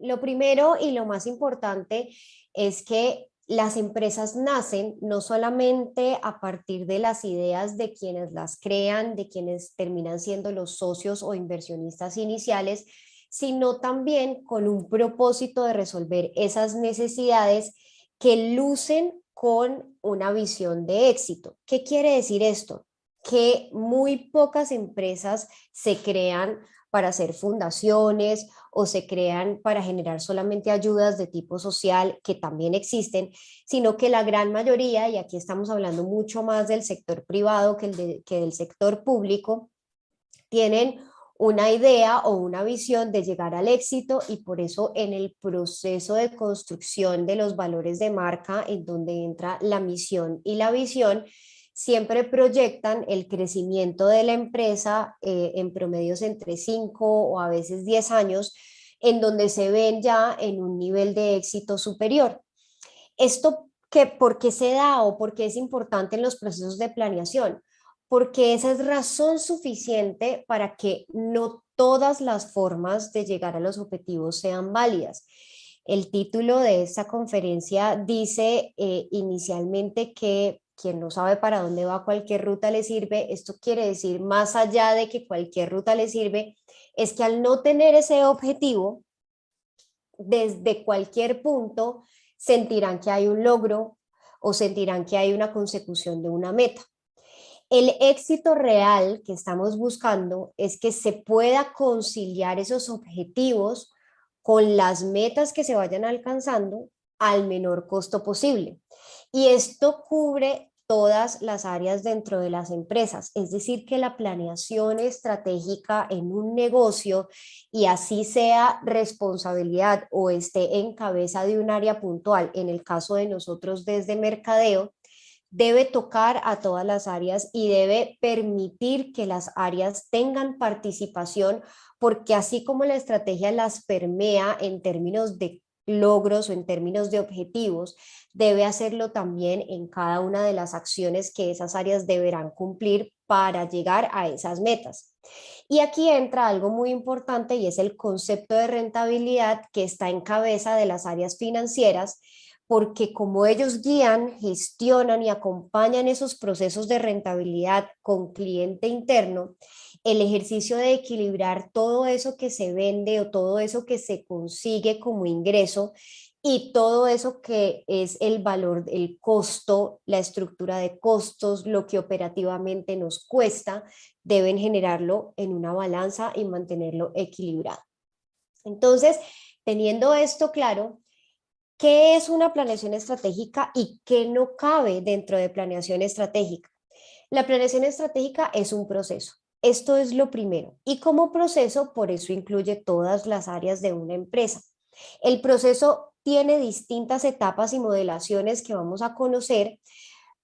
Lo primero y lo más importante es que las empresas nacen no solamente a partir de las ideas de quienes las crean, de quienes terminan siendo los socios o inversionistas iniciales, sino también con un propósito de resolver esas necesidades que lucen con una visión de éxito. ¿Qué quiere decir esto? Que muy pocas empresas se crean para hacer fundaciones o se crean para generar solamente ayudas de tipo social, que también existen, sino que la gran mayoría, y aquí estamos hablando mucho más del sector privado que del sector público, tienen una idea o una visión de llegar al éxito y por eso en el proceso de construcción de los valores de marca, en donde entra la misión y la visión, siempre proyectan el crecimiento de la empresa en promedios entre 5 o a veces 10 años, en donde se ven ya en un nivel de éxito superior. ¿Esto por qué se da o por qué es importante en los procesos de planeación? Porque esa es razón suficiente para que no todas las formas de llegar a los objetivos sean válidas. El título de esta conferencia dice inicialmente que quien no sabe para dónde va, cualquier ruta le sirve. Esto quiere decir, más allá de que cualquier ruta le sirve, es que al no tener ese objetivo, desde cualquier punto sentirán que hay un logro o sentirán que hay una consecución de una meta. El éxito real que estamos buscando es que se pueda conciliar esos objetivos con las metas que se vayan alcanzando al menor costo posible. Y esto cubre todas las áreas dentro de las empresas, es decir, que la planeación estratégica en un negocio, y así sea responsabilidad o esté en cabeza de un área puntual, en el caso de nosotros desde mercadeo, debe tocar a todas las áreas y debe permitir que las áreas tengan participación, porque así como la estrategia las permea en términos de logros o en términos de objetivos, debe hacerlo también en cada una de las acciones que esas áreas deberán cumplir para llegar a esas metas. Y aquí entra algo muy importante y es el concepto de rentabilidad que está en cabeza de las áreas financieras, porque como ellos guían, gestionan y acompañan esos procesos de rentabilidad con cliente interno, el ejercicio de equilibrar todo eso que se vende o todo eso que se consigue como ingreso y todo eso que es el valor, el costo, la estructura de costos, lo que operativamente nos cuesta, deben generarlo en una balanza y mantenerlo equilibrado. Entonces, teniendo esto claro, ¿qué es una planeación estratégica y qué no cabe dentro de planeación estratégica? La planeación estratégica es un proceso. Esto es lo primero. Y como proceso, por eso incluye todas las áreas de una empresa. El proceso tiene distintas etapas y modelaciones que vamos a conocer,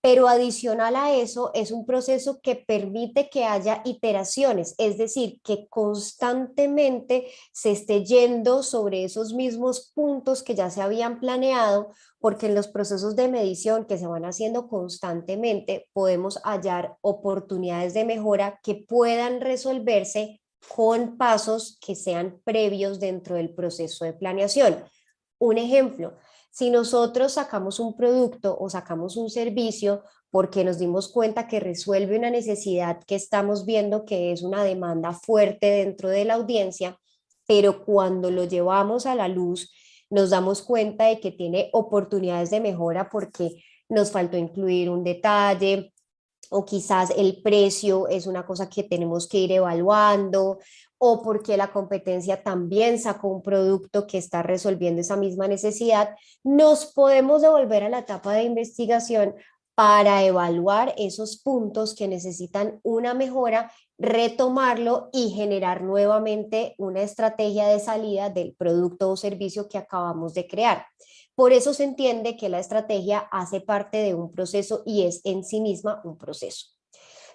pero adicional a eso es un proceso que permite que haya iteraciones, es decir, que constantemente se esté yendo sobre esos mismos puntos que ya se habían planeado, porque en los procesos de medición que se van haciendo constantemente podemos hallar oportunidades de mejora que puedan resolverse con pasos que sean previos dentro del proceso de planeación. Un ejemplo, si nosotros sacamos un producto o sacamos un servicio porque nos dimos cuenta que resuelve una necesidad que estamos viendo que es una demanda fuerte dentro de la audiencia, pero cuando lo llevamos a la luz nos damos cuenta de que tiene oportunidades de mejora porque nos faltó incluir un detalle, o quizás el precio es una cosa que tenemos que ir evaluando, o porque la competencia también sacó un producto que está resolviendo esa misma necesidad, nos podemos devolver a la etapa de investigación para evaluar esos puntos que necesitan una mejora, retomarlo y generar nuevamente una estrategia de salida del producto o servicio que acabamos de crear. Por eso se entiende que la estrategia hace parte de un proceso y es en sí misma un proceso.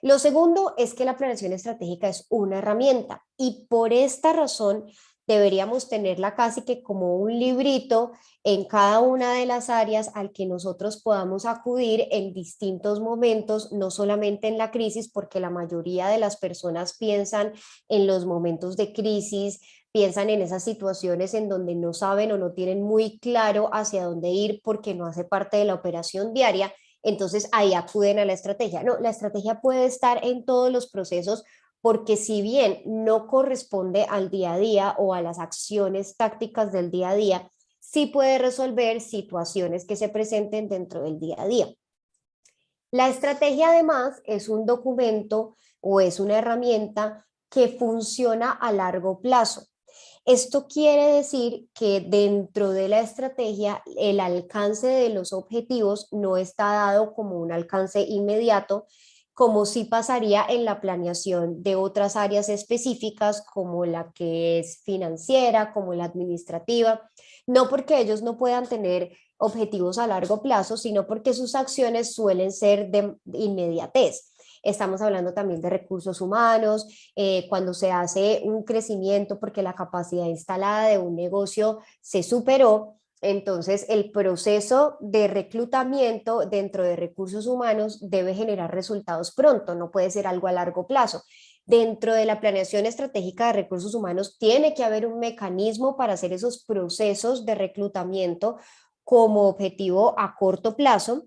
Lo segundo es que la planeación estratégica es una herramienta y por esta razón deberíamos tenerla casi que como un librito en cada una de las áreas al que nosotros podamos acudir en distintos momentos, no solamente en la crisis, porque la mayoría de las personas piensan en los momentos de crisis piensan en esas situaciones en donde no saben o no tienen muy claro hacia dónde ir porque no hace parte de la operación diaria. Entonces ahí acuden a la estrategia. No, la estrategia puede estar en todos los procesos porque si bien no corresponde al día a día o a las acciones tácticas del día a día, sí puede resolver situaciones que se presenten dentro del día a día. La estrategia además es un documento o es una herramienta que funciona a largo plazo. Esto quiere decir que dentro de la estrategia el alcance de los objetivos no está dado como un alcance inmediato, como sí pasaría en la planeación de otras áreas específicas como la que es financiera, como la administrativa, no porque ellos no puedan tener objetivos a largo plazo, sino porque sus acciones suelen ser de inmediatez. Estamos hablando también de recursos humanos, cuando se hace un crecimiento porque la capacidad instalada de un negocio se superó. Entonces, el proceso de reclutamiento dentro de recursos humanos debe generar resultados pronto, no puede ser algo a largo plazo. Dentro de la planeación estratégica de recursos humanos tiene que haber un mecanismo para hacer esos procesos de reclutamiento como objetivo a corto plazo,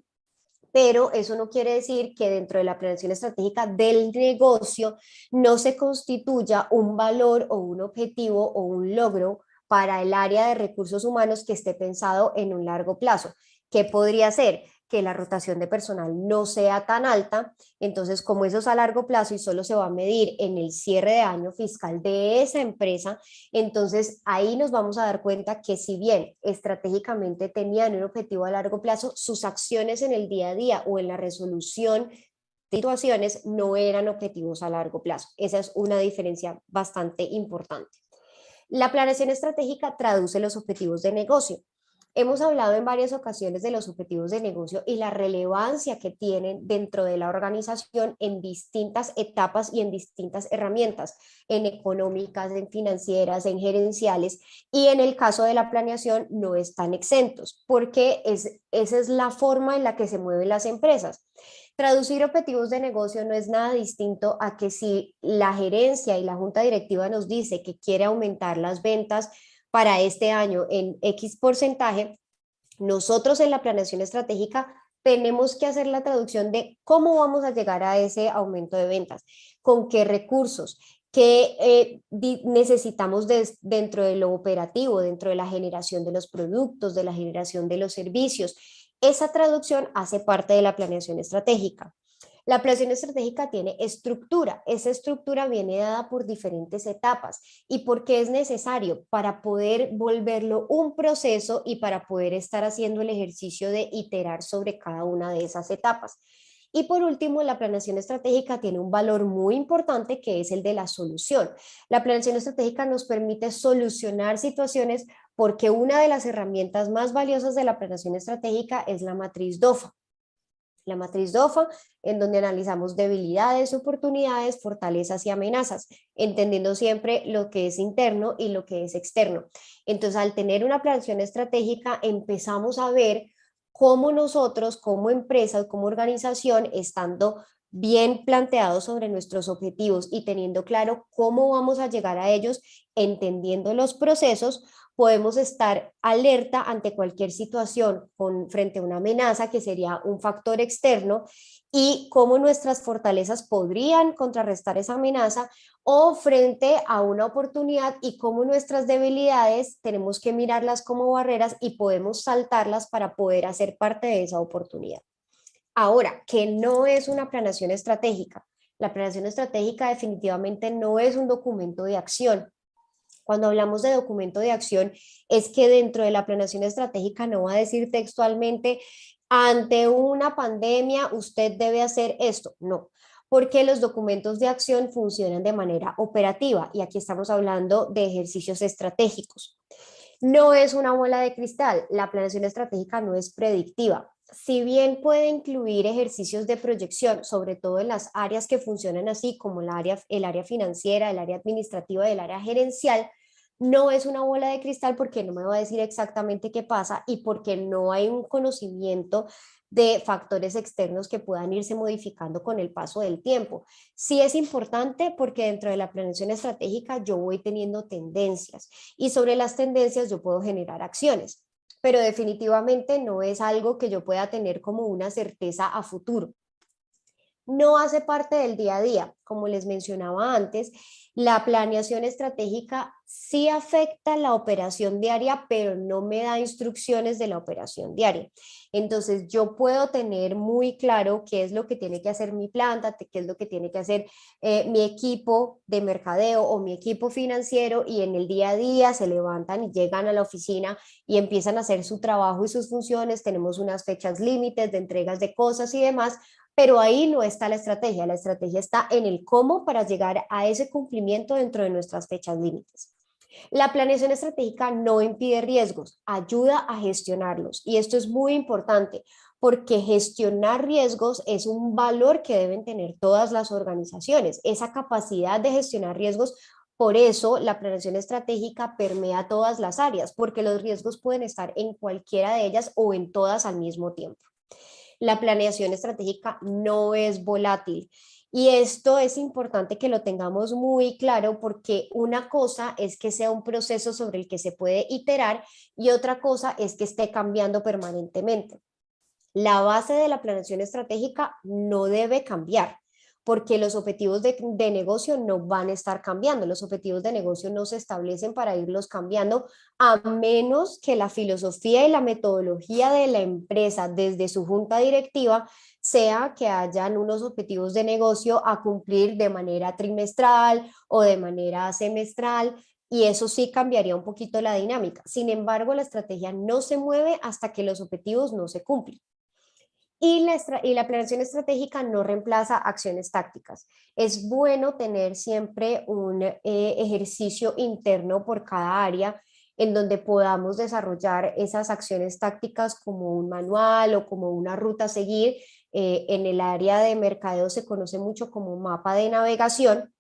pero eso no quiere decir que dentro de la planeación estratégica del negocio no se constituya un valor o un objetivo o un logro para el área de recursos humanos que esté pensado en un largo plazo. ¿Qué podría ser? Que la rotación de personal no sea tan alta, entonces como eso es a largo plazo y solo se va a medir en el cierre de año fiscal de esa empresa, entonces ahí nos vamos a dar cuenta que si bien estratégicamente tenían un objetivo a largo plazo, sus acciones en el día a día o en la resolución de situaciones no eran objetivos a largo plazo. Esa es una diferencia bastante importante. La planeación estratégica traduce los objetivos de negocio. Hemos hablado en varias ocasiones de los objetivos de negocio y la relevancia que tienen dentro de la organización en distintas etapas y en distintas herramientas, en económicas, en financieras, en gerenciales, y en el caso de la planeación no están exentos, porque esa es la forma en la que se mueven las empresas. Traducir objetivos de negocio no es nada distinto a que si la gerencia y la junta directiva nos dice que quiere aumentar las ventas para este año en X porcentaje, nosotros en la planeación estratégica tenemos que hacer la traducción de cómo vamos a llegar a ese aumento de ventas, con qué recursos, qué necesitamos dentro de lo operativo, dentro de la generación de los productos, de la generación de los servicios. Esa traducción hace parte de la planeación estratégica. La planeación estratégica tiene estructura. Esa estructura viene dada por diferentes etapas. ¿Y por qué es necesario? Para poder volverlo un proceso y para poder estar haciendo el ejercicio de iterar sobre cada una de esas etapas. Y por último, la planeación estratégica tiene un valor muy importante que es el de la solución. La planeación estratégica nos permite solucionar situaciones porque una de las herramientas más valiosas de la planeación estratégica es la matriz DOFA. La matriz DOFA, en donde analizamos debilidades, oportunidades, fortalezas y amenazas, entendiendo siempre lo que es interno y lo que es externo. Entonces, al tener una planeación estratégica, empezamos a ver cómo nosotros, como empresa, como organización, estando bien planteados sobre nuestros objetivos y teniendo claro cómo vamos a llegar a ellos, entendiendo los procesos, podemos estar alerta ante cualquier situación frente a una amenaza que sería un factor externo y cómo nuestras fortalezas podrían contrarrestar esa amenaza o frente a una oportunidad y cómo nuestras debilidades tenemos que mirarlas como barreras y podemos saltarlas para poder hacer parte de esa oportunidad. Ahora, que no es una planeación estratégica. La planeación estratégica definitivamente no es un documento de acción. Cuando hablamos de documento de acción, es que dentro de la planeación estratégica no va a decir textualmente, ante una pandemia usted debe hacer esto. No, porque los documentos de acción funcionan de manera operativa y aquí estamos hablando de ejercicios estratégicos. No es una bola de cristal, la planeación estratégica no es predictiva. Si bien puede incluir ejercicios de proyección, sobre todo en las áreas que funcionan así como el área financiera, el área administrativa y el área gerencial, No es una bola de cristal porque no me va a decir exactamente qué pasa y porque no hay un conocimiento de factores externos que puedan irse modificando con el paso del tiempo. Sí es importante porque dentro de la planeación estratégica yo voy teniendo tendencias y sobre las tendencias yo puedo generar acciones, pero definitivamente no es algo que yo pueda tener como una certeza a futuro. No hace parte del día a día. Como les mencionaba antes, la planeación estratégica sí afecta la operación diaria, pero no me da instrucciones de la operación diaria. Entonces, yo puedo tener muy claro qué es lo que tiene que hacer mi planta, qué es lo que tiene que hacer mi equipo de mercadeo o mi equipo financiero, y en el día a día se levantan y llegan a la oficina y empiezan a hacer su trabajo y sus funciones. Tenemos unas fechas límites de entregas de cosas y demás, pero ahí no está la estrategia está en el cómo para llegar a ese cumplimiento dentro de nuestras fechas límites. La planeación estratégica no impide riesgos, ayuda a gestionarlos, y esto es muy importante porque gestionar riesgos es un valor que deben tener todas las organizaciones, esa capacidad de gestionar riesgos. Por eso la planeación estratégica permea todas las áreas, porque los riesgos pueden estar en cualquiera de ellas o en todas al mismo tiempo. La planeación estratégica no es volátil. Y esto es importante que lo tengamos muy claro porque una cosa es que sea un proceso sobre el que se puede iterar y otra cosa es que esté cambiando permanentemente. La base de la planeación estratégica no debe cambiar porque los objetivos de negocio no van a estar cambiando. Los objetivos de negocio no se establecen para irlos cambiando a menos que la filosofía y la metodología de la empresa desde su junta directiva sea que hayan unos objetivos de negocio a cumplir de manera trimestral o de manera semestral, y eso sí cambiaría un poquito la dinámica. Sin embargo, la estrategia no se mueve hasta que los objetivos no se cumplen. Y la planeación estratégica no reemplaza acciones tácticas. Es bueno tener siempre un ejercicio interno por cada área en donde podamos desarrollar esas acciones tácticas como un manual o como una ruta a seguir. En el área de mercadeo se conoce mucho como mapa de navegación,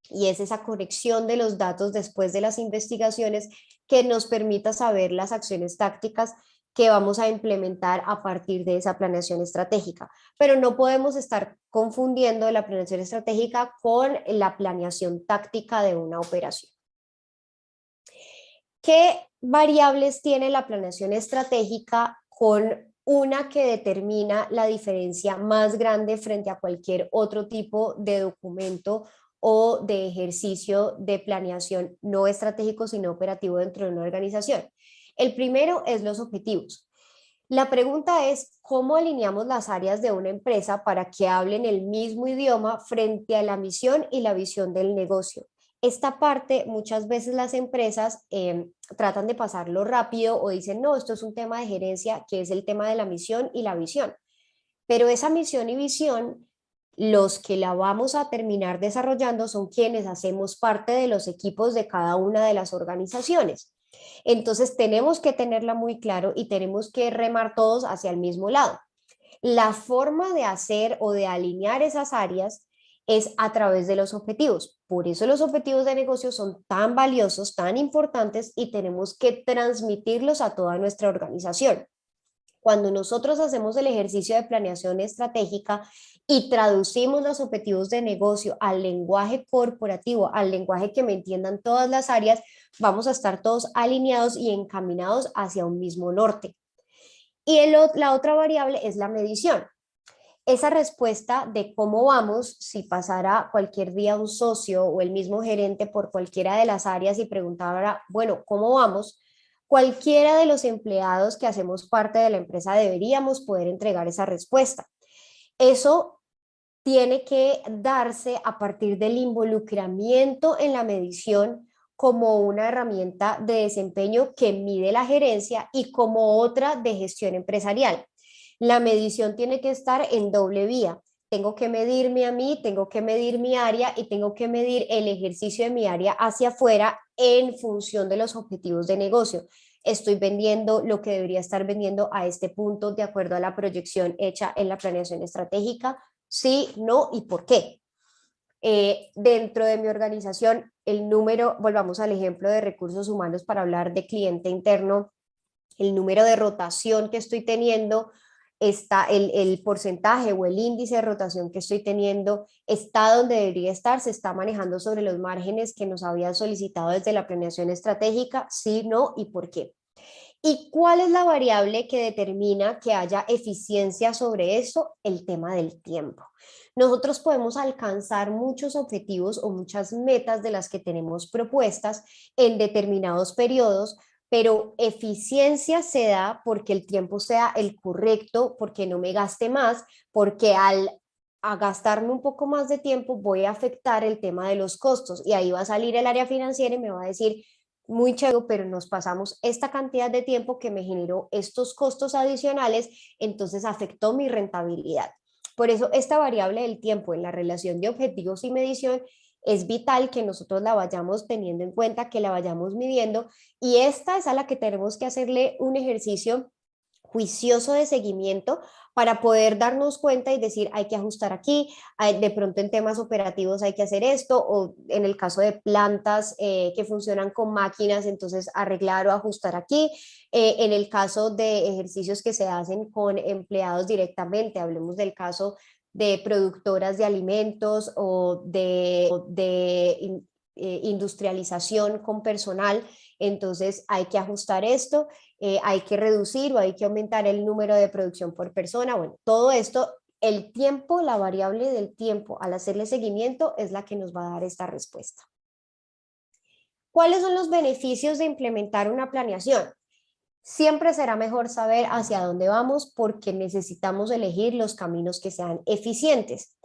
y es esa conexión de los datos después de las investigaciones que nos permita saber las acciones tácticas que vamos a implementar a partir de esa planeación estratégica. Pero no podemos estar confundiendo la planeación estratégica con la planeación táctica de una operación. ¿Qué variables tiene la planeación estratégica con una que determina la diferencia más grande frente a cualquier otro tipo de documento o de ejercicio de planeación no estratégico, sino operativo dentro de una organización? El primero es los objetivos. La pregunta es, ¿cómo alineamos las áreas de una empresa para que hablen el mismo idioma frente a la misión y la visión del negocio? Esta parte muchas veces las empresas tratan de pasarlo rápido o dicen, no, esto es un tema de gerencia, que es el tema de la misión y la visión. Pero esa misión y visión, los que la vamos a terminar desarrollando son quienes hacemos parte de los equipos de cada una de las organizaciones. Entonces tenemos que tenerla muy claro y tenemos que remar todos hacia el mismo lado. La forma de hacer o de alinear esas áreas es a través de los objetivos. Por eso los objetivos de negocio son tan valiosos, tan importantes, y tenemos que transmitirlos a toda nuestra organización. Cuando nosotros hacemos el ejercicio de planeación estratégica y traducimos los objetivos de negocio al lenguaje corporativo, al lenguaje que me entiendan todas las áreas, vamos a estar todos alineados y encaminados hacia un mismo norte. Y la otra variable es la medición. Esa respuesta de cómo vamos, si pasara cualquier día un socio o el mismo gerente por cualquiera de las áreas y preguntara, bueno, ¿cómo vamos? Cualquiera de los empleados que hacemos parte de la empresa deberíamos poder entregar esa respuesta. Eso tiene que darse a partir del involucramiento en la medición como una herramienta de desempeño que mide la gerencia y como otra de gestión empresarial. La medición tiene que estar en doble vía. Tengo que medirme a mí, tengo que medir mi área y tengo que medir el ejercicio de mi área hacia afuera en función de los objetivos de negocio. Estoy vendiendo lo que debería estar vendiendo a este punto de acuerdo a la proyección hecha en la planeación estratégica. Sí, no y por qué. Dentro de mi organización el número, volvamos al ejemplo de recursos humanos para hablar de cliente interno, el número de rotación que estoy teniendo, está el porcentaje o el índice de rotación que estoy teniendo está donde debería estar, se está manejando sobre los márgenes que nos habían solicitado desde la planeación estratégica, sí, no y por qué. ¿Y cuál es la variable que determina que haya eficiencia sobre eso? El tema del tiempo. Nosotros podemos alcanzar muchos objetivos o muchas metas de las que tenemos propuestas en determinados periodos, pero eficiencia se da porque el tiempo sea el correcto, porque no me gaste más, porque a gastarme un poco más de tiempo voy a afectar el tema de los costos y ahí va a salir el área financiera y me va a decir, muy chévere, pero nos pasamos esta cantidad de tiempo que me generó estos costos adicionales, entonces afectó mi rentabilidad. Por eso esta variable del tiempo en la relación de objetivos y medición es vital que nosotros la vayamos teniendo en cuenta, que la vayamos midiendo y esta es a la que tenemos que hacerle un ejercicio juicioso de seguimiento para poder darnos cuenta y decir hay que ajustar aquí, de pronto en temas operativos hay que hacer esto o en el caso de plantas que funcionan con máquinas, entonces arreglar o ajustar aquí. En el caso de ejercicios que se hacen con empleados directamente, hablemos del caso de productoras de alimentos o de industrialización con personal, entonces hay que ajustar esto, hay que reducir o hay que aumentar el número de producción por persona. Bueno, todo esto, el tiempo, la variable del tiempo al hacerle seguimiento es la que nos va a dar esta respuesta. ¿Cuáles son los beneficios de implementar una planeación? Siempre será mejor saber hacia dónde vamos porque necesitamos elegir los caminos que sean eficientes.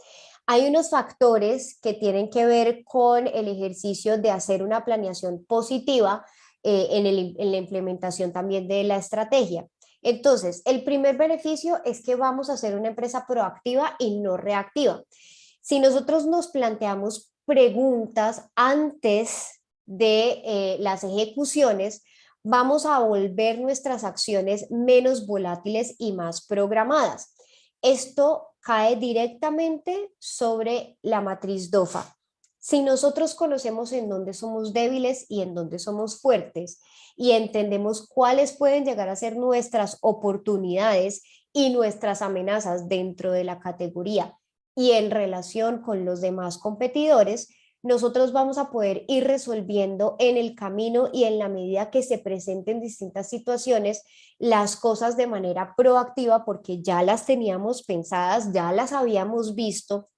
Hay unos factores que tienen que ver con el ejercicio de hacer una planeación positiva en la implementación también de la estrategia. Entonces, el primer beneficio es que vamos a ser una empresa proactiva y no reactiva. Si nosotros nos planteamos preguntas antes de las ejecuciones, vamos a volver nuestras acciones menos volátiles y más programadas. Esto cae directamente sobre la matriz DOFA. Si nosotros conocemos en dónde somos débiles y en dónde somos fuertes y entendemos cuáles pueden llegar a ser nuestras oportunidades y nuestras amenazas dentro de la categoría y en relación con los demás competidores, nosotros vamos a poder ir resolviendo en el camino y en la medida que se presenten distintas situaciones las cosas de manera proactiva porque ya las teníamos pensadas, ya las habíamos visto.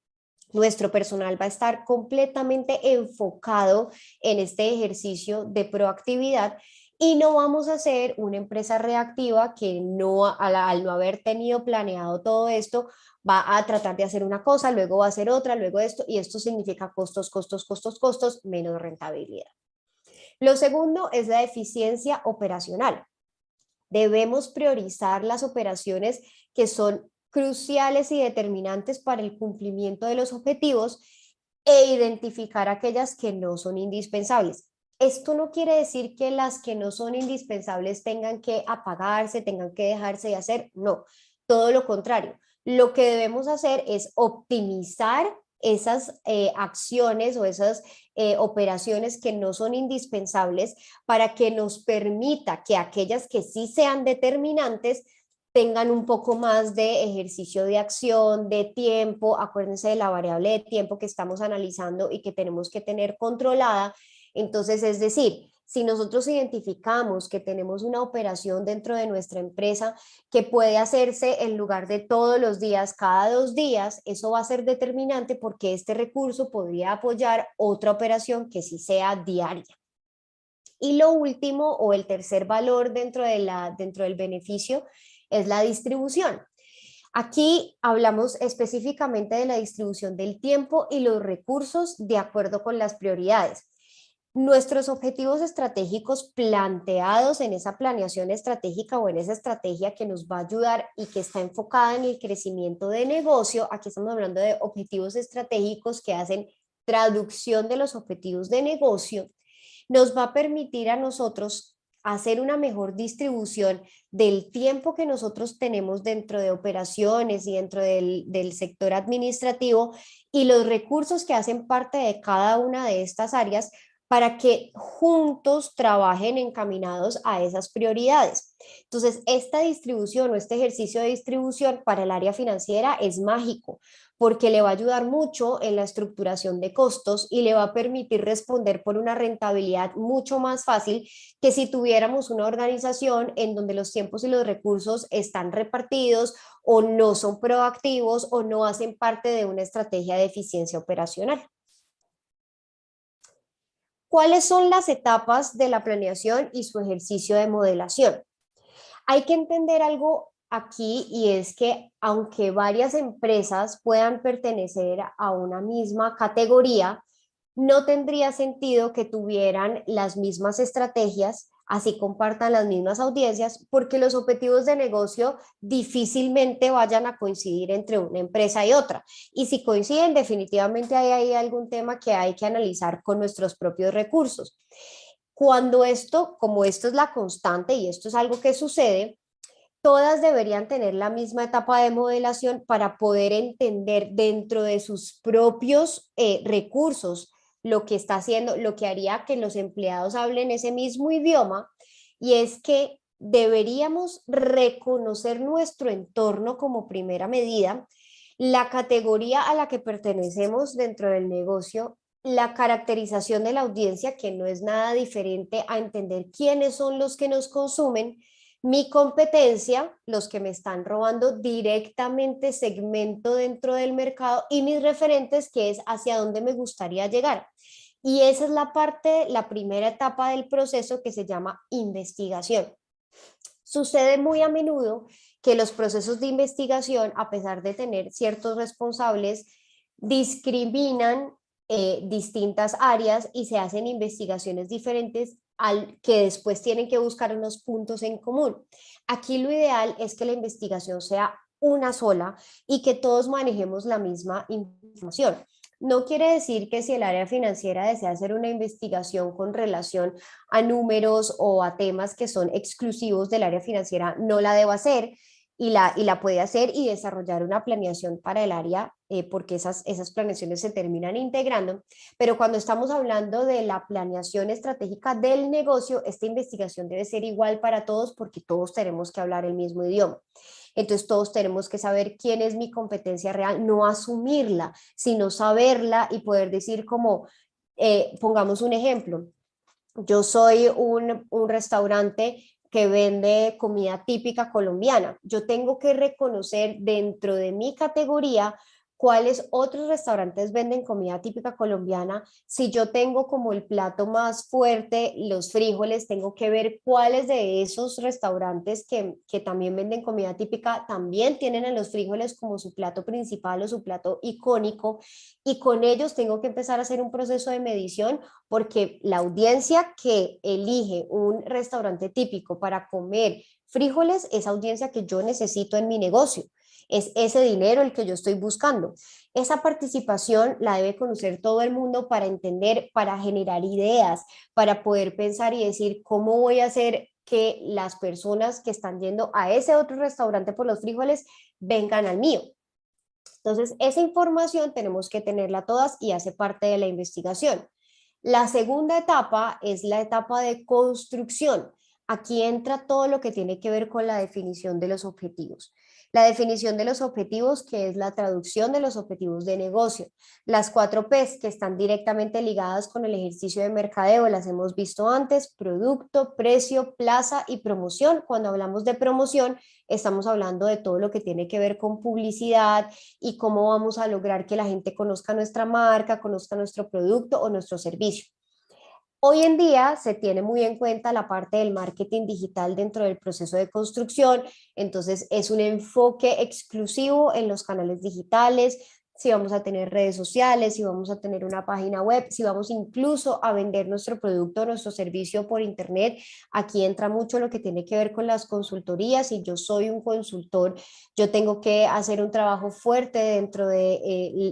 Nuestro personal va a estar completamente enfocado en este ejercicio de proactividad y no vamos a ser una empresa reactiva que no, al no haber tenido planeado todo esto, va a tratar de hacer una cosa, luego va a hacer otra, luego esto, y esto significa costos, costos, costos, costos, menos rentabilidad. Lo segundo es la eficiencia operacional. Debemos priorizar las operaciones que son cruciales y determinantes para el cumplimiento de los objetivos e identificar aquellas que no son indispensables. Esto no quiere decir que las que no son indispensables tengan que apagarse, tengan que dejarse de hacer, no, todo lo contrario. Lo que debemos hacer es optimizar esas acciones o esas operaciones que no son indispensables para que nos permita que aquellas que sí sean determinantes tengan un poco más de ejercicio de acción, de tiempo. Acuérdense de la variable de tiempo que estamos analizando y que tenemos que tener controlada. Entonces, es decir, si nosotros identificamos que tenemos una operación dentro de nuestra empresa que puede hacerse en lugar de todos los días, cada 2 días, eso va a ser determinante porque este recurso podría apoyar otra operación que sí sea diaria. Y lo último o el tercer valor dentro del beneficio es la distribución. Aquí hablamos específicamente de la distribución del tiempo y los recursos de acuerdo con las prioridades. Nuestros objetivos estratégicos planteados en esa planeación estratégica o en esa estrategia que nos va a ayudar y que está enfocada en el crecimiento de negocio, aquí estamos hablando de objetivos estratégicos que hacen traducción de los objetivos de negocio, nos va a permitir a nosotros hacer una mejor distribución del tiempo que nosotros tenemos dentro de operaciones y dentro del sector administrativo y los recursos que hacen parte de cada una de estas áreas para que juntos trabajen encaminados a esas prioridades. Entonces, esta distribución o este ejercicio de distribución para el área financiera es mágico, porque le va a ayudar mucho en la estructuración de costos y le va a permitir responder por una rentabilidad mucho más fácil que si tuviéramos una organización en donde los tiempos y los recursos están repartidos o no son proactivos o no hacen parte de una estrategia de eficiencia operacional. ¿Cuáles son las etapas de la planeación y su ejercicio de modelación? Hay que entender algo aquí y es que aunque varias empresas puedan pertenecer a una misma categoría, no tendría sentido que tuvieran las mismas estrategias, así compartan las mismas audiencias, porque los objetivos de negocio difícilmente vayan a coincidir entre una empresa y otra. Y si coinciden, definitivamente hay ahí algún tema que hay que analizar con nuestros propios recursos. Cuando esto, como esto es la constante y esto es algo que sucede, todas deberían tener la misma etapa de modelación para poder entender dentro de sus propios recursos lo que está haciendo, lo que haría que los empleados hablen ese mismo idioma, y es que deberíamos reconocer nuestro entorno como primera medida, la categoría a la que pertenecemos dentro del negocio, la caracterización de la audiencia, que no es nada diferente a entender quiénes son los que nos consumen, mi competencia, los que me están robando directamente segmento dentro del mercado, y mis referentes, que es hacia dónde me gustaría llegar. Y esa es la parte, la primera etapa del proceso que se llama investigación. Sucede muy a menudo que los procesos de investigación, a pesar de tener ciertos responsables, discriminan distintas áreas y se hacen investigaciones diferentes al que después tienen que buscar unos puntos en común. Aquí lo ideal es que la investigación sea una sola y que todos manejemos la misma información. No quiere decir que si el área financiera desea hacer una investigación con relación a números o a temas que son exclusivos del área financiera, no la deba hacer, y la puede hacer y desarrollar una planeación para el área, porque esas planeaciones se terminan integrando. Pero cuando estamos hablando de la planeación estratégica del negocio, esta investigación debe ser igual para todos porque todos tenemos que hablar el mismo idioma. Entonces todos tenemos que saber quién es mi competencia real, no asumirla, sino saberla y poder decir como, pongamos un ejemplo, yo soy un restaurante que vende comida típica colombiana. Yo tengo que reconocer dentro de mi categoría cuáles otros restaurantes venden comida típica colombiana. Si yo tengo como el plato más fuerte los frijoles, tengo que ver cuáles de esos restaurantes que también venden comida típica también tienen a los frijoles como su plato principal o su plato icónico, y con ellos tengo que empezar a hacer un proceso de medición, porque la audiencia que elige un restaurante típico para comer frijoles es audiencia que yo necesito en mi negocio. Es ese dinero el que yo estoy buscando. Esa participación la debe conocer todo el mundo para entender, para generar ideas, para poder pensar y decir cómo voy a hacer que las personas que están yendo a ese otro restaurante por los frijoles vengan al mío. Entonces, esa información tenemos que tenerla todas y hace parte de la investigación. La segunda etapa es la etapa de construcción. Aquí entra todo lo que tiene que ver con la definición de los objetivos. La definición de los objetivos, que es la traducción de los objetivos de negocio. Las 4 P's, que están directamente ligadas con el ejercicio de mercadeo, las hemos visto antes: producto, precio, plaza y promoción. Cuando hablamos de promoción, estamos hablando de todo lo que tiene que ver con publicidad y cómo vamos a lograr que la gente conozca nuestra marca, conozca nuestro producto o nuestro servicio. Hoy en día se tiene muy en cuenta la parte del marketing digital dentro del proceso de construcción, entonces es un enfoque exclusivo en los canales digitales, si vamos a tener redes sociales, si vamos a tener una página web, si vamos incluso a vender nuestro producto, nuestro servicio por internet. Aquí entra mucho lo que tiene que ver con las consultorías. Si yo soy un consultor, yo tengo que hacer un trabajo fuerte dentro de,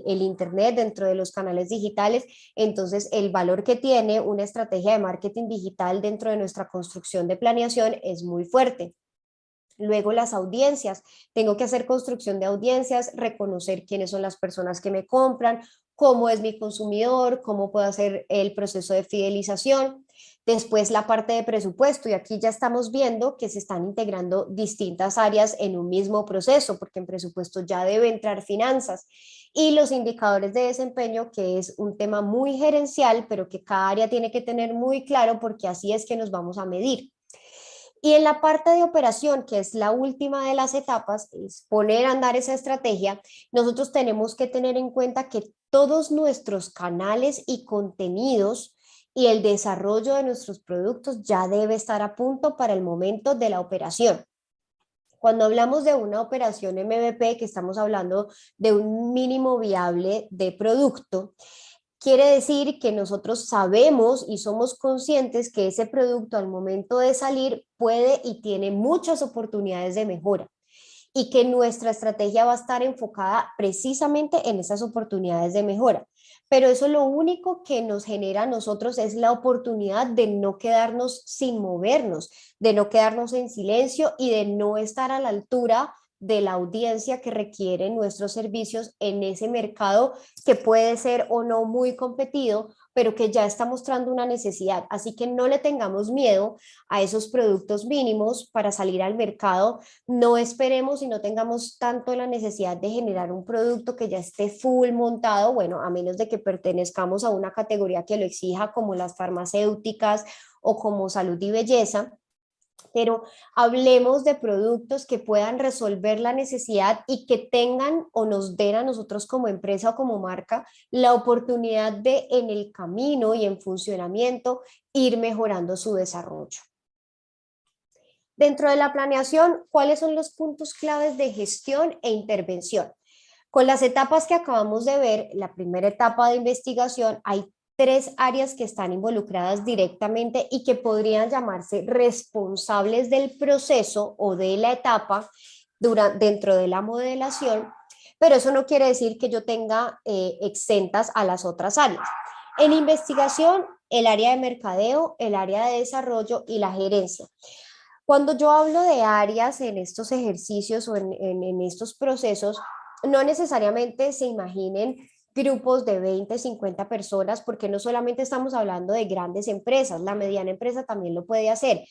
el internet, dentro de los canales digitales. Entonces, el valor que tiene una estrategia de marketing digital dentro de nuestra construcción de planeación es muy fuerte. Luego, las audiencias. Tengo que hacer construcción de audiencias, reconocer quiénes son las personas que me compran, cómo es mi consumidor, cómo puedo hacer el proceso de fidelización. Después la parte de presupuesto, y aquí ya estamos viendo que se están integrando distintas áreas en un mismo proceso, porque en presupuesto ya debe entrar finanzas. Y los indicadores de desempeño, que es un tema muy gerencial, pero que cada área tiene que tener muy claro porque así es que nos vamos a medir. Y en la parte de operación, que es la última de las etapas, es poner a andar esa estrategia, nosotros tenemos que tener en cuenta que todos nuestros canales y contenidos y el desarrollo de nuestros productos ya debe estar a punto para el momento de la operación. Cuando hablamos de una operación MVP, que estamos hablando de un mínimo viable de producto, quiere decir que nosotros sabemos y somos conscientes que ese producto al momento de salir puede y tiene muchas oportunidades de mejora y que nuestra estrategia va a estar enfocada precisamente en esas oportunidades de mejora. Pero eso lo único que nos genera a nosotros es la oportunidad de no quedarnos sin movernos, de no quedarnos en silencio y de no estar a la altura de la audiencia que requieren nuestros servicios en ese mercado que puede ser o no muy competido, pero que ya está mostrando una necesidad. Así que no le tengamos miedo a esos productos mínimos para salir al mercado. No esperemos y no tengamos tanto la necesidad de generar un producto que ya esté full montado, bueno, a menos de que pertenezcamos a una categoría que lo exija, como las farmacéuticas o como salud y belleza, pero hablemos de productos que puedan resolver la necesidad y que tengan o nos den a nosotros como empresa o como marca la oportunidad de en el camino y en funcionamiento ir mejorando su desarrollo. Dentro de la planeación, ¿cuáles son los puntos claves de gestión e intervención? Con las etapas que acabamos de ver, la primera etapa de investigación, hay tres áreas que están involucradas directamente y que podrían llamarse responsables del proceso o de la etapa dentro de la modelación, pero eso no quiere decir que yo tenga exentas a las otras áreas. En investigación, el área de mercadeo, el área de desarrollo y la gerencia. Cuando yo hablo de áreas en estos ejercicios o en estos procesos, no necesariamente se imaginen grupos de 20, 50 personas, porque no solamente estamos hablando de grandes empresas, la mediana empresa también lo puede hacer.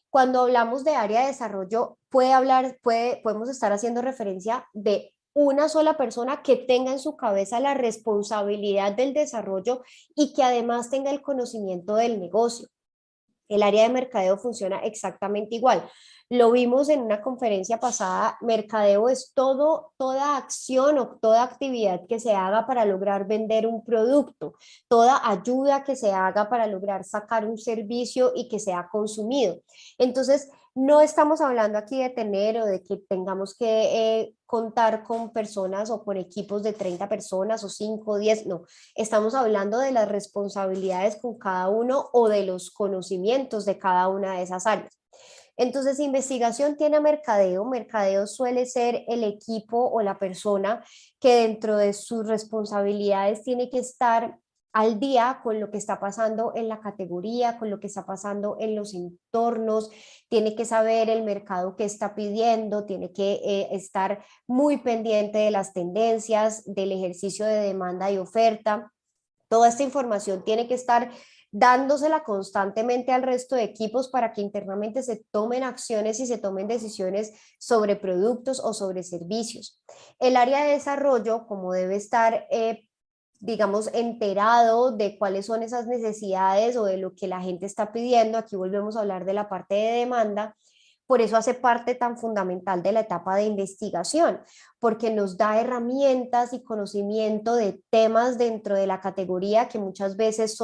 Cuando hablamos de área de desarrollo, podemos estar haciendo referencia de una sola persona que tenga en su cabeza la responsabilidad del desarrollo y que además tenga el conocimiento del negocio. El área de mercadeo funciona exactamente igual. Lo vimos en una conferencia pasada, mercadeo es toda acción o toda actividad que se haga para lograr vender un producto, toda ayuda que se haga para lograr sacar un servicio y que sea consumido. Entonces, no estamos hablando aquí de tener o de que tengamos que contar con personas o con equipos de 30 personas o 5 o 10, no. Estamos hablando de las responsabilidades con cada uno o de los conocimientos de cada una de esas áreas. Entonces, investigación tiene mercadeo. Mercadeo suele ser el equipo o la persona que dentro de sus responsabilidades tiene que estar al día con lo que está pasando en la categoría, con lo que está pasando en los entornos, tiene que saber el mercado que está pidiendo, tiene que estar muy pendiente de las tendencias, del ejercicio de demanda y oferta. Toda esta información tiene que estar dándosela constantemente al resto de equipos para que internamente se tomen acciones y se tomen decisiones sobre productos o sobre servicios. El área de desarrollo, como debe estar, digamos, enterado de cuáles son esas necesidades o de lo que la gente está pidiendo, aquí volvemos a hablar de la parte de demanda. Por eso hace parte tan fundamental de la etapa de investigación, porque nos da herramientas y conocimiento de temas dentro de la categoría que muchas veces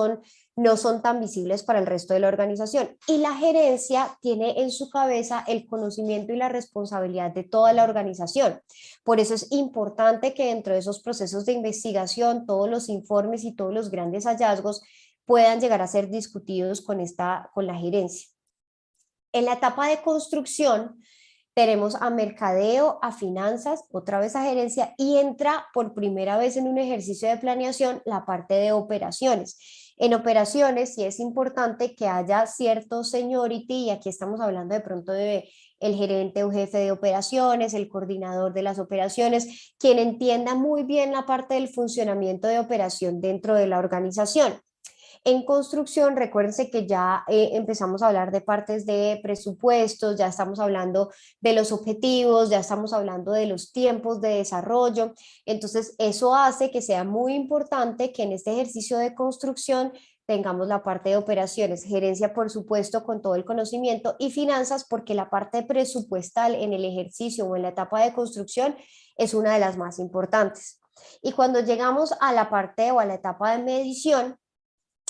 no son tan visibles para el resto de la organización. Y la gerencia tiene en su cabeza el conocimiento y la responsabilidad de toda la organización. Por eso es importante que dentro de esos procesos de investigación, todos los informes y todos los grandes hallazgos puedan llegar a ser discutidos con la gerencia. En la etapa de construcción tenemos a mercadeo, a finanzas, otra vez a gerencia y entra por primera vez en un ejercicio de planeación la parte de operaciones. En operaciones sí es importante que haya cierto seniority, y aquí estamos hablando de pronto de el gerente o jefe de operaciones, el coordinador de las operaciones, quien entienda muy bien la parte del funcionamiento de operación dentro de la organización. En construcción, recuérdense que ya empezamos a hablar de partes de presupuestos, ya estamos hablando de los objetivos, ya estamos hablando de los tiempos de desarrollo. Entonces, eso hace que sea muy importante que en este ejercicio de construcción tengamos la parte de operaciones, gerencia, por supuesto, con todo el conocimiento, y finanzas, porque la parte presupuestal en el ejercicio o en la etapa de construcción es una de las más importantes. Y cuando llegamos a la parte o a la etapa de medición,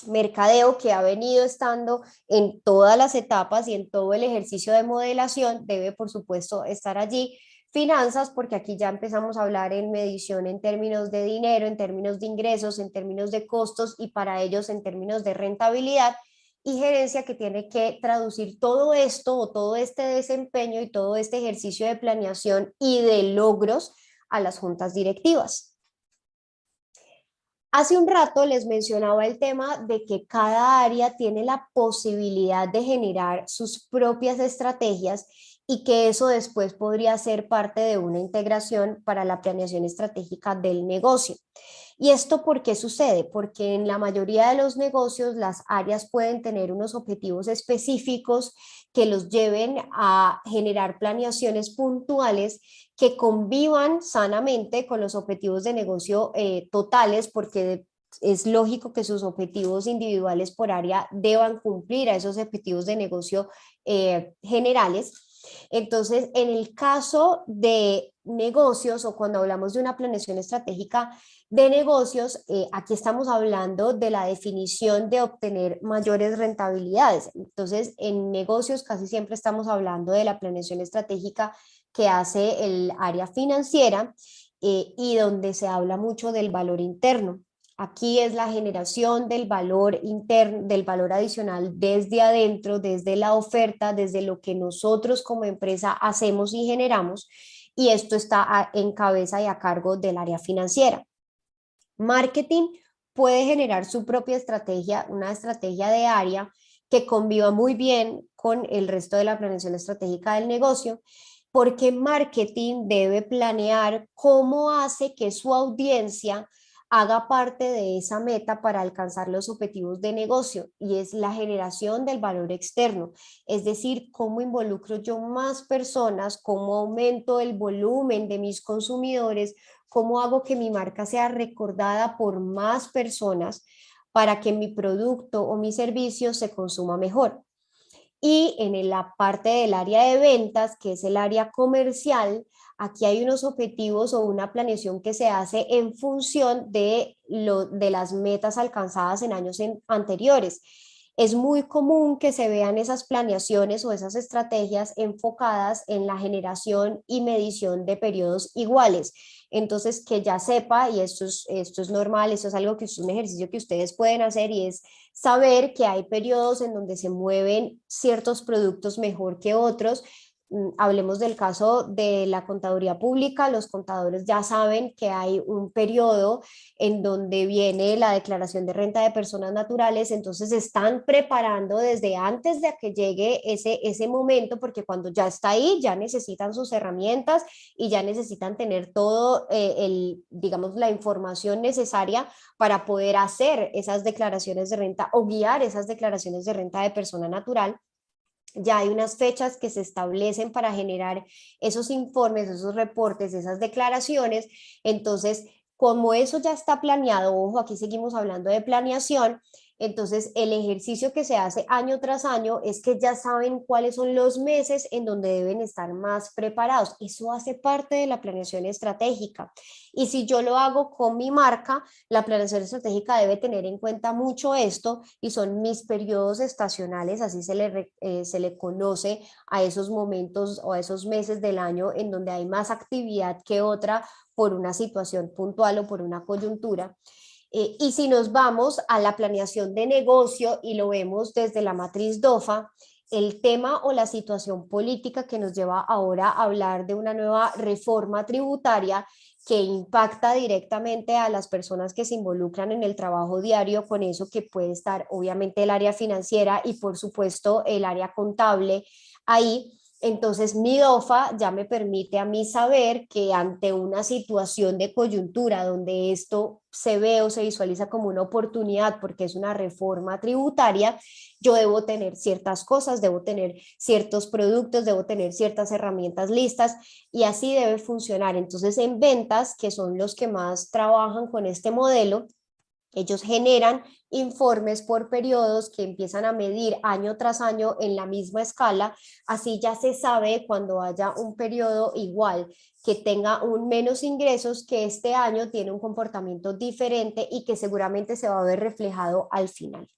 mercadeo, que ha venido estando en todas las etapas y en todo el ejercicio de modelación, debe por supuesto estar allí. Finanzas, porque aquí ya empezamos a hablar en medición en términos de dinero, en términos de ingresos, en términos de costos, y para ellos en términos de rentabilidad. Y gerencia, que tiene que traducir todo esto o todo este desempeño y todo este ejercicio de planeación y de logros a las juntas directivas. Hace un rato les mencionaba el tema de que cada área tiene la posibilidad de generar sus propias estrategias, y que eso después podría ser parte de una integración para la planeación estratégica del negocio. ¿Y esto por qué sucede? Porque en la mayoría de los negocios las áreas pueden tener unos objetivos específicos que los lleven a generar planeaciones puntuales que convivan sanamente con los objetivos de negocio totales, porque es lógico que sus objetivos individuales por área deban cumplir a esos objetivos de negocio generales. Entonces, en el caso de negocios, o cuando hablamos de una planeación estratégica de negocios, aquí estamos hablando de la definición de obtener mayores rentabilidades. Entonces, en negocios casi siempre estamos hablando de la planeación estratégica que hace el área financiera, y donde se habla mucho del valor interno. Aquí es la generación del valor interno, del valor adicional desde adentro, desde la oferta, desde lo que nosotros como empresa hacemos y generamos, y esto está en cabeza y a cargo del área financiera. Marketing puede generar su propia estrategia, una estrategia de área que conviva muy bien con el resto de la planeación estratégica del negocio, porque marketing debe planear cómo hace que su audiencia haga parte de esa meta para alcanzar los objetivos de negocio, y es la generación del valor externo, es decir, cómo involucro yo más personas, cómo aumento el volumen de mis consumidores, cómo hago que mi marca sea recordada por más personas para que mi producto o mi servicio se consuma mejor. Y en la parte del área de ventas, que es el área comercial, aquí hay unos objetivos o una planeación que se hace en función de las metas alcanzadas en años anteriores. Es muy común que se vean esas planeaciones o esas estrategias enfocadas en la generación y medición de periodos iguales. Entonces, que ya sepa, y esto es normal, esto es algo que es un ejercicio que ustedes pueden hacer, y es saber que hay periodos en donde se mueven ciertos productos mejor que otros. Hablemos del caso de la contaduría pública. Los contadores ya saben que hay un periodo en donde viene la declaración de renta de personas naturales, entonces se están preparando desde antes de que llegue ese momento, porque cuando ya está ahí, ya necesitan sus herramientas y ya necesitan tener todo, digamos, la información necesaria para poder hacer esas declaraciones de renta o guiar esas declaraciones de renta de persona natural. Ya hay unas fechas que se establecen para generar esos informes, esos reportes, esas declaraciones. Entonces, como eso ya está planeado, ojo, aquí seguimos hablando de planeación, entonces el ejercicio que se hace año tras año es que ya saben cuáles son los meses en donde deben estar más preparados. Eso hace parte de la planeación estratégica. Y si yo lo hago con mi marca, la planeación estratégica debe tener en cuenta mucho esto, y son mis periodos estacionales, así se le conoce a esos momentos o a esos meses del año en donde hay más actividad que otra por una situación puntual o por una coyuntura. Y si nos vamos a la planeación de negocio y lo vemos desde la matriz DOFA, el tema o la situación política que nos lleva ahora a hablar de una nueva reforma tributaria que impacta directamente a las personas que se involucran en el trabajo diario, con eso que puede estar obviamente el área financiera y por supuesto el área contable ahí. Entonces mi DOFA ya me permite a mí saber que ante una situación de coyuntura donde esto se ve o se visualiza como una oportunidad porque es una reforma tributaria, yo debo tener ciertas cosas, debo tener ciertos productos, debo tener ciertas herramientas listas y así debe funcionar. Entonces en ventas, que son los que más trabajan con este modelo, ellos generan informes por periodos que empiezan a medir año tras año en la misma escala, así ya se sabe cuando haya un periodo igual que tenga un menos ingresos, que este año tiene un comportamiento diferente y que seguramente se va a ver reflejado al final.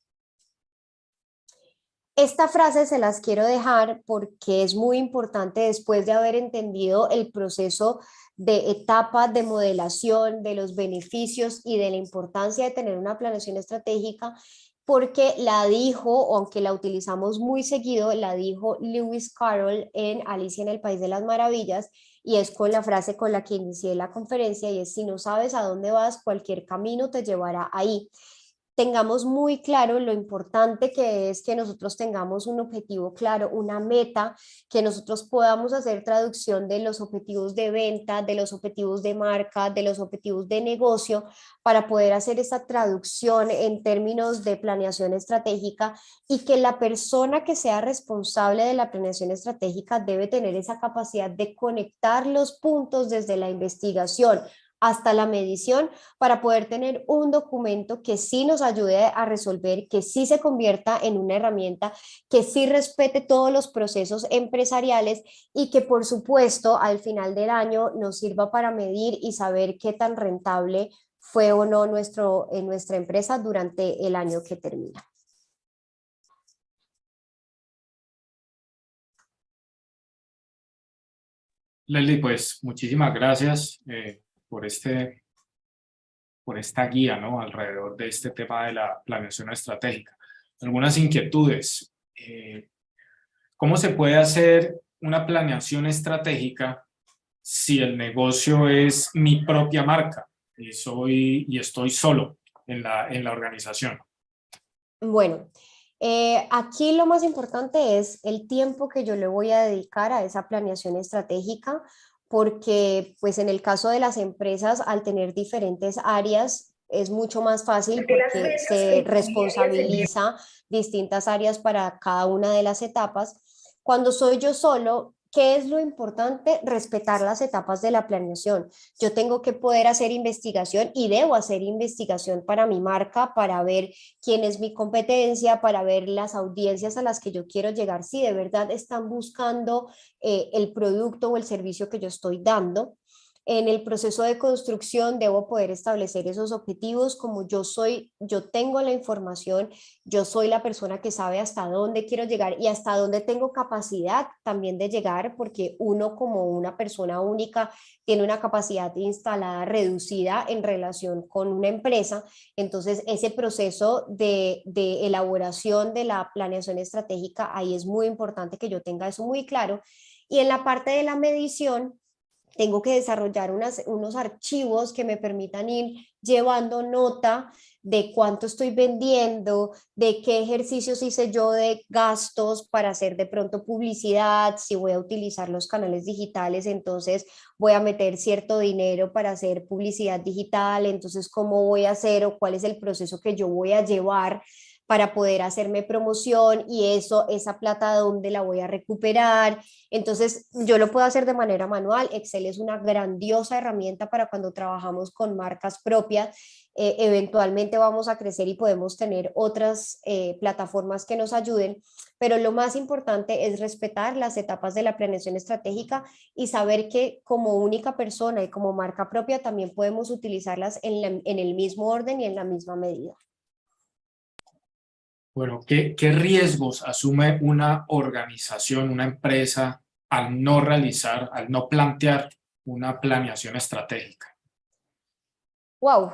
Esta frase se las quiero dejar porque es muy importante después de haber entendido el proceso de etapa de modelación, de los beneficios y de la importancia de tener una planeación estratégica, porque la dijo, aunque la utilizamos muy seguido, la dijo Lewis Carroll en Alicia en el País de las Maravillas, y es con la frase con la que inicié la conferencia, y es: si no sabes a dónde vas, cualquier camino te llevará ahí. Tengamos muy claro lo importante que es que nosotros tengamos un objetivo claro, una meta, que nosotros podamos hacer traducción de los objetivos de venta, de los objetivos de marca, de los objetivos de negocio, para poder hacer esa traducción en términos de planeación estratégica, y que la persona que sea responsable de la planeación estratégica debe tener esa capacidad de conectar los puntos desde la investigación hasta la medición, para poder tener un documento que sí nos ayude a resolver, que sí se convierta en una herramienta, que sí respete todos los procesos empresariales y que por supuesto al final del año nos sirva para medir y saber qué tan rentable fue o no nuestra empresa durante el año que termina. Leslie, pues muchísimas gracias por por esta guía, ¿no? Alrededor de este tema de la planeación estratégica. Algunas inquietudes. ¿Cómo se puede hacer una planeación estratégica si el negocio es mi propia marca y estoy solo en la organización? Bueno, aquí lo más importante es el tiempo que yo le voy a dedicar a esa planeación estratégica, porque pues en el caso de las empresas, al tener diferentes áreas, es mucho más fácil porque se responsabiliza distintas áreas para cada una de las etapas. Cuando soy yo solo, ¿qué es lo importante? Respetar las etapas de la planeación. Yo tengo que poder hacer investigación y debo hacer investigación para mi marca, para ver quién es mi competencia, para ver las audiencias a las que yo quiero llegar, si de verdad están buscando el producto o el servicio que yo estoy dando. En el proceso de construcción debo poder establecer esos objetivos. Como yo tengo la información, yo soy la persona que sabe hasta dónde quiero llegar y hasta dónde tengo capacidad también de llegar, porque uno como una persona única tiene una capacidad instalada reducida en relación con una empresa. Entonces, ese proceso de elaboración de la planeación estratégica, ahí es muy importante que yo tenga eso muy claro. Y en la parte de la medición, tengo que desarrollar unos archivos que me permitan ir llevando nota de cuánto estoy vendiendo, de qué ejercicios hice yo de gastos para hacer de pronto publicidad, si voy a utilizar los canales digitales, entonces voy a meter cierto dinero para hacer publicidad digital, entonces cómo voy a hacer o cuál es el proceso que yo voy a llevar para poder hacerme promoción, y eso, esa plata, ¿dónde la voy a recuperar? Entonces, yo lo puedo hacer de manera manual. Excel es una grandiosa herramienta para cuando trabajamos con marcas propias. Eventualmente vamos a crecer y podemos tener otras plataformas que nos ayuden, pero lo más importante es respetar las etapas de la planeación estratégica y saber que como única persona y como marca propia también podemos utilizarlas en el mismo orden y en la misma medida. Bueno, ¿qué riesgos asume una organización, una empresa, al no plantear una planeación estratégica? Wow,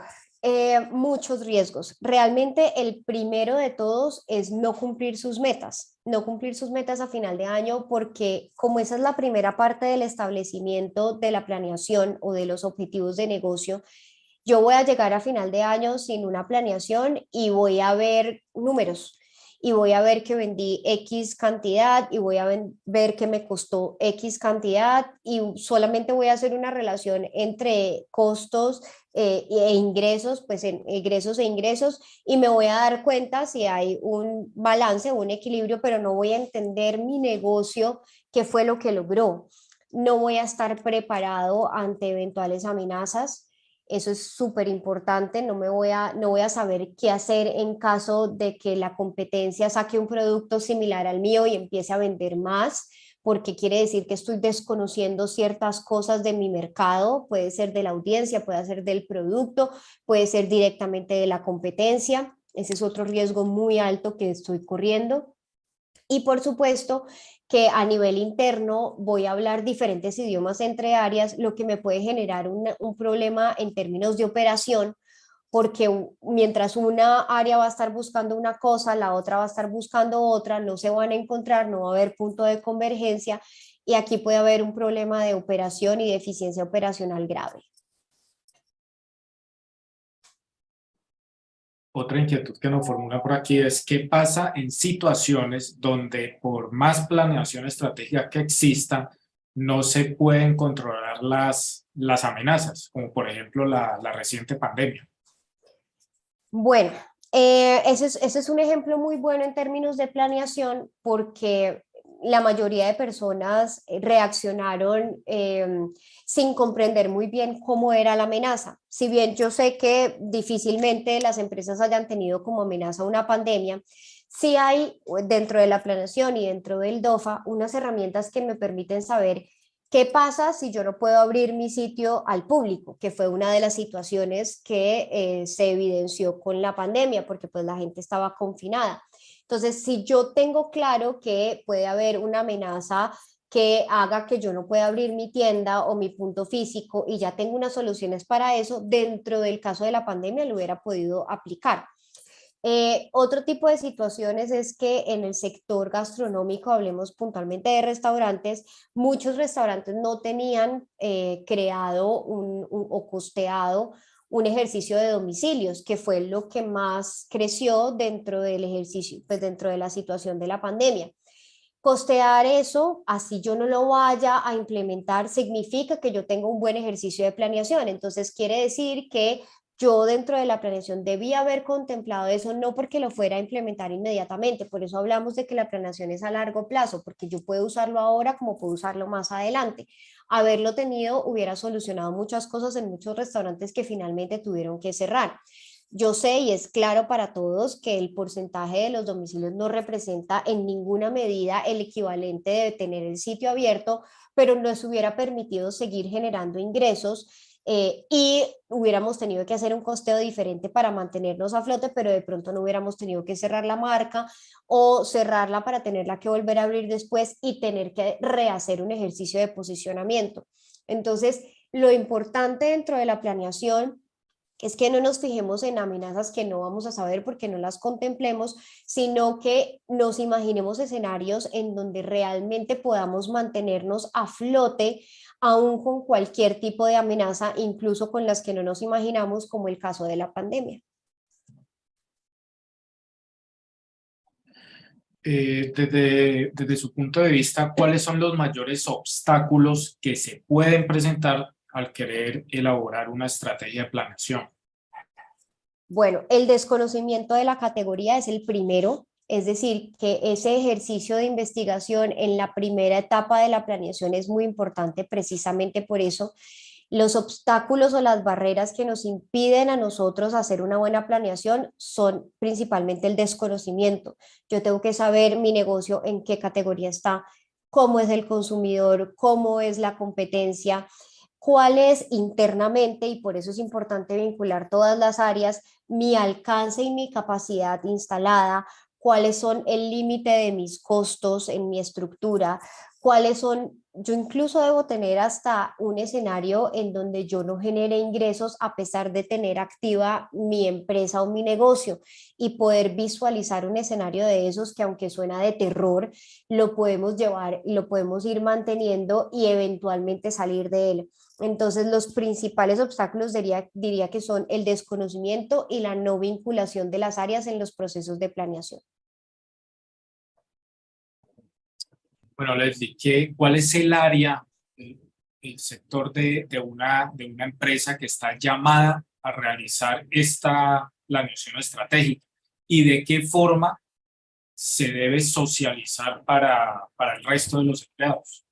muchos riesgos. Realmente el primero de todos es no cumplir sus metas. no cumplir sus metas a final de año, porque como esa es la primera parte del establecimiento de la planeación o de los objetivos de negocio, yo voy a llegar a final de año sin una planeación y voy a ver números y voy a ver que vendí X cantidad y voy a ver que me costó X cantidad y solamente voy a hacer una relación entre costos e ingresos, pues en ingresos e ingresos, y me voy a dar cuenta si hay un balance, un equilibrio, pero no voy a entender mi negocio, qué fue lo que logró. No voy a estar preparado ante eventuales amenazas. Eso es súper importante, no voy a saber qué hacer en caso de que la competencia saque un producto similar al mío y empiece a vender más, porque quiere decir que estoy desconociendo ciertas cosas de mi mercado, puede ser de la audiencia, puede ser del producto, puede ser directamente de la competencia. Ese es otro riesgo muy alto que estoy corriendo. Y por supuesto que a nivel interno voy a hablar diferentes idiomas entre áreas, lo que me puede generar un problema en términos de operación, porque mientras una área va a estar buscando una cosa, la otra va a estar buscando otra, no se van a encontrar, no va a haber punto de convergencia y aquí puede haber un problema de operación y de eficiencia operacional grave. Otra inquietud que nos formula por aquí es qué pasa en situaciones donde por más planeación estratégica que exista, no se pueden controlar las amenazas, como por ejemplo la reciente pandemia. Bueno, ese es un ejemplo muy bueno en términos de planeación porque la mayoría de personas reaccionaron sin comprender muy bien cómo era la amenaza. Si bien yo sé que difícilmente las empresas hayan tenido como amenaza una pandemia, sí hay dentro de la planeación y dentro del DOFA unas herramientas que me permiten saber ¿qué pasa si yo no puedo abrir mi sitio al público? Que fue una de las situaciones que se evidenció con la pandemia, porque pues la gente estaba confinada. Entonces, si yo tengo claro que puede haber una amenaza que haga que yo no pueda abrir mi tienda o mi punto físico y ya tengo unas soluciones para eso, dentro del caso de la pandemia lo hubiera podido aplicar. Otro tipo de situaciones es que en el sector gastronómico, hablemos puntualmente de restaurantes, muchos restaurantes no tenían creado o costeado un ejercicio de domicilios, que fue lo que más creció dentro del ejercicio, pues dentro de la situación de la pandemia. Costear eso, así yo no lo vaya a implementar, significa que yo tengo un buen ejercicio de planeación. Entonces, quiere decir que yo dentro de la planeación debía haber contemplado eso, no porque lo fuera a implementar inmediatamente. Por eso hablamos de que la planeación es a largo plazo, porque yo puedo usarlo ahora como puedo usarlo más adelante. Haberlo tenido hubiera solucionado muchas cosas en muchos restaurantes que finalmente tuvieron que cerrar. Yo sé y es claro para todos que el porcentaje de los domicilios no representa en ninguna medida el equivalente de tener el sitio abierto, pero nos hubiera permitido seguir generando ingresos y hubiéramos tenido que hacer un costeo diferente para mantenernos a flote, pero de pronto no hubiéramos tenido que cerrar la marca o cerrarla para tenerla que volver a abrir después y tener que rehacer un ejercicio de posicionamiento. Entonces, lo importante dentro de la planeación es que no nos fijemos en amenazas que no vamos a saber porque no las contemplemos, sino que nos imaginemos escenarios en donde realmente podamos mantenernos a flote, aún con cualquier tipo de amenaza, incluso con las que no nos imaginamos, como el caso de la pandemia. Desde su punto de vista, ¿cuáles son los mayores obstáculos que se pueden presentar al querer elaborar una estrategia de planeación? Bueno, el desconocimiento de la categoría es el primero, es decir, que ese ejercicio de investigación en la primera etapa de la planeación es muy importante precisamente por eso. Los obstáculos o las barreras que nos impiden a nosotros hacer una buena planeación son principalmente el desconocimiento. Yo tengo que saber mi negocio en qué categoría está, cómo es el consumidor, cómo es la competencia, cuál es internamente, y por eso es importante vincular todas las áreas, mi alcance y mi capacidad instalada, cuáles son el límite de mis costos en mi estructura, cuáles son yo incluso debo tener hasta un escenario en donde yo no genere ingresos a pesar de tener activa mi empresa o mi negocio, y poder visualizar un escenario de esos que, aunque suena de terror, lo podemos llevar y lo podemos ir manteniendo y eventualmente salir de él. Entonces, los principales obstáculos diría que son el desconocimiento y la no vinculación de las áreas en los procesos de planeación. Bueno, Leslie, ¿cuál es el área, el sector de una empresa que está llamada a realizar esta planeación estratégica? ¿Y de qué forma se debe socializar para el resto de los empleados?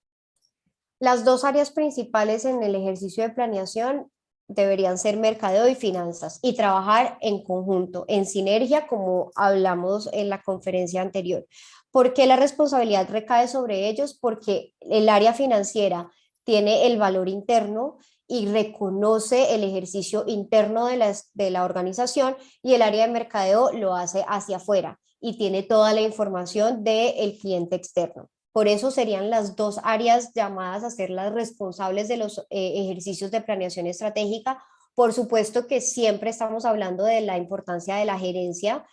Las dos áreas principales en el ejercicio de planeación deberían ser mercadeo y finanzas, y trabajar en conjunto, en sinergia, como hablamos en la conferencia anterior. ¿Por qué la responsabilidad recae sobre ellos? Porque el área financiera tiene el valor interno y reconoce el ejercicio interno de la organización, y el área de mercadeo lo hace hacia afuera y tiene toda la información del cliente externo. Por eso serían las dos áreas llamadas a ser las responsables de los ejercicios de planeación estratégica. Por supuesto que siempre estamos hablando de la importancia de la gerencia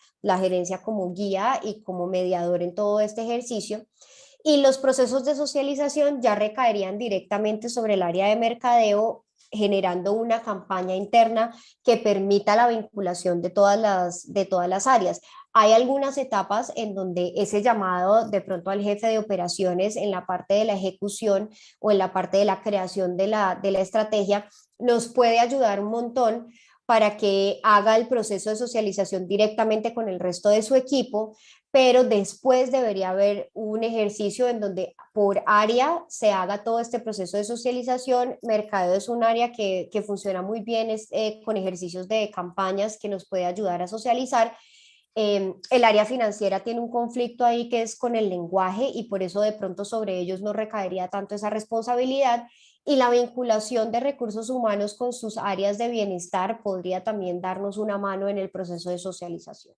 como guía y como mediador en todo este ejercicio. Y los procesos de socialización ya recaerían directamente sobre el área de mercadeo, generando una campaña interna que permita la vinculación de todas las áreas. Hay algunas etapas en donde ese llamado de pronto al jefe de operaciones en la parte de la ejecución o en la parte de la creación de la estrategia nos puede ayudar un montón para que haga el proceso de socialización directamente con el resto de su equipo, pero después debería haber un ejercicio en donde por área se haga todo este proceso de socialización. Mercadeo es un área que funciona muy bien con ejercicios de campañas que nos puede ayudar a socializar. El área financiera tiene un conflicto ahí que es con el lenguaje, y por eso de pronto sobre ellos no recaería tanto esa responsabilidad, y la vinculación de recursos humanos con sus áreas de bienestar podría también darnos una mano en el proceso de socialización.